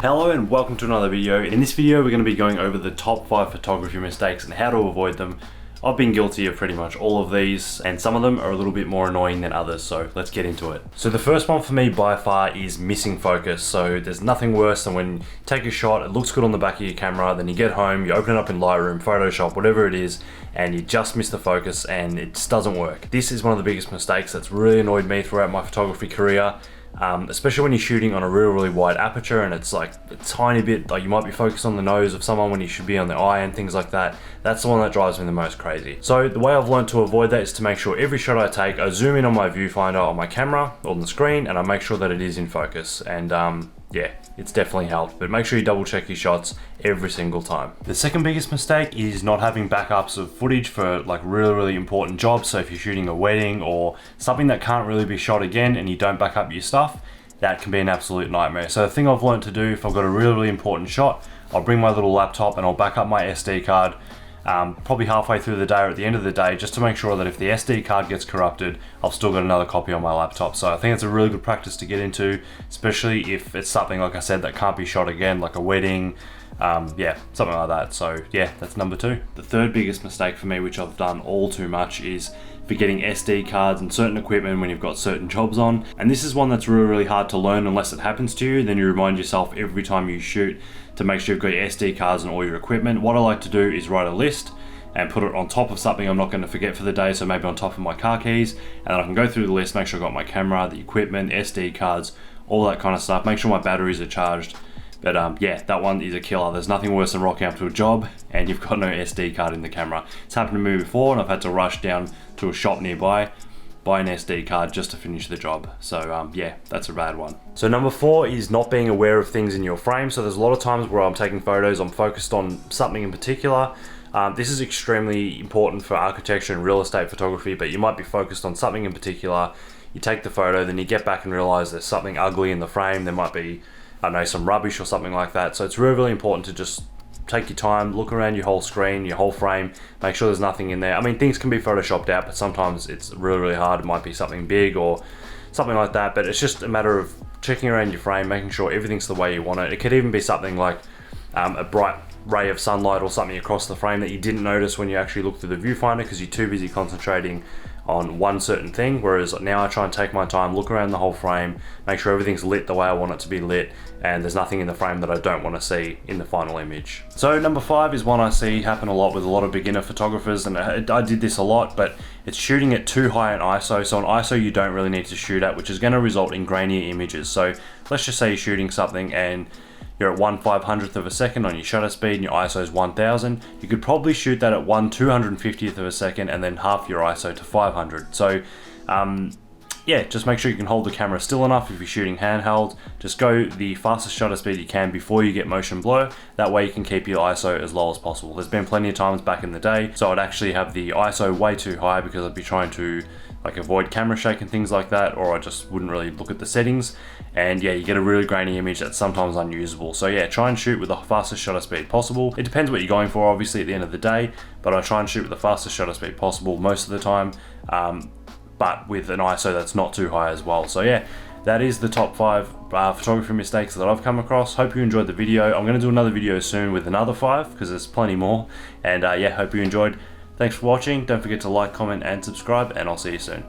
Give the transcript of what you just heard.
Hello and welcome to another video. In this video we're going to be going over the top 5 photography mistakes and how to avoid them. I've been guilty of pretty much all of these and some of them are a little bit more annoying than others, so let's get into it. So the first one for me by far is missing focus. So there's nothing worse than when you take a shot, it looks good on the back of your camera, then you get home, you open it up in Lightroom, Photoshop, whatever it is, and you just miss the focus and it just doesn't work. This is one of the biggest mistakes that's really annoyed me throughout my photography career. Especially when you're shooting on a really wide aperture and it's like a tiny bit, like you might be focused on the nose of someone when you should be on the eye and things like that. That's the one that drives me the most crazy. So the way I've learned to avoid that is to make sure every shot I take, I zoom in on my viewfinder on my camera or on the screen and I make sure that it is in focus. And yeah, it's definitely helped, but make sure you double check your shots every single time. The second biggest mistake is not having backups of footage for like really important jobs. So if you're shooting a wedding or something that can't really be shot again and you don't back up your stuff, that can be an absolute nightmare. So the thing I've learned to do, if I've got a really important shot, I'll bring my little laptop and I'll back up my SD card probably halfway through the day or at the end of the day, just to make sure that if the SD card gets corrupted, I've still got another copy on my laptop. So I think it's a really good practice to get into, especially if it's something, like I said, that can't be shot again, like a wedding, yeah, something like that. So yeah, that's number 2. The third biggest mistake for me, which I've done all too much, is forgetting SD cards and certain equipment when you've got certain jobs on. And this is one that's really hard to learn unless it happens to you. Then you remind yourself every time you shoot to make sure you've got your SD cards and all your equipment. What I like to do is write a list and put it on top of something I'm not going to forget for the day, so maybe on top of my car keys, and then I can go through the list, make sure I've got my camera, the equipment, SD cards, all that kind of stuff, make sure my batteries are charged. But yeah, that one is a killer. There's nothing worse than rocking up to a job and you've got no SD card in the camera. It's happened to me before and I've had to rush down to a shop nearby, buy an SD card just to finish the job. So yeah, that's a bad one. So number 4 is not being aware of things in your frame. So there's a lot of times where I'm taking photos, I'm focused on something in particular. This is extremely important for architecture and real estate photography, but you might be focused on something in particular. You take the photo, then you get back and realize there's something ugly in the frame. There might be, I don't know, some rubbish or something like that. So it's really important to just take your time, look around your whole screen, your whole frame, make sure there's nothing in there. I mean, things can be photoshopped out, but sometimes it's really hard. It might be something big or something like that, but it's just a matter of checking around your frame, making sure everything's the way you want it. It could even be something like a bright ray of sunlight or something across the frame that you didn't notice when you actually looked through the viewfinder because you're too busy concentrating on one certain thing. Whereas now I try and take my time, look around the whole frame, make sure everything's lit the way I want it to be lit, and there's nothing in the frame that I don't want to see in the final image. So number 5 is one I see happen a lot with a lot of beginner photographers, and I did this a lot, but it's shooting at too high an ISO. So an ISO you don't really need to shoot at, which is going to result in grainier images. So let's just say you're shooting something and you're at 1/500th of a second on your shutter speed and your ISO is 1000. You could probably shoot that at 1/250th of a second and then half your ISO to 500. So yeah, just make sure you can hold the camera still enough if you're shooting handheld. Just go the fastest shutter speed you can before you get motion blur. That way you can keep your ISO as low as possible. There's been plenty of times back in the day, so I'd actually have the ISO way too high because I'd be trying to like avoid camera shake and things like that, or I just wouldn't really look at the settings. And yeah, you get a really grainy image that's sometimes unusable. So yeah, try and shoot with the fastest shutter speed possible. It depends what you're going for, obviously, at the end of the day, but I try and shoot with the fastest shutter speed possible most of the time, but with an ISO that's not too high as well. So yeah, that is the top 5 photography mistakes that I've come across. Hope you enjoyed the video. I'm going to do another video soon with another 5 because there's plenty more. And yeah, hope you enjoyed. Thanks for watching. Don't forget to like, comment, and subscribe, and I'll see you soon.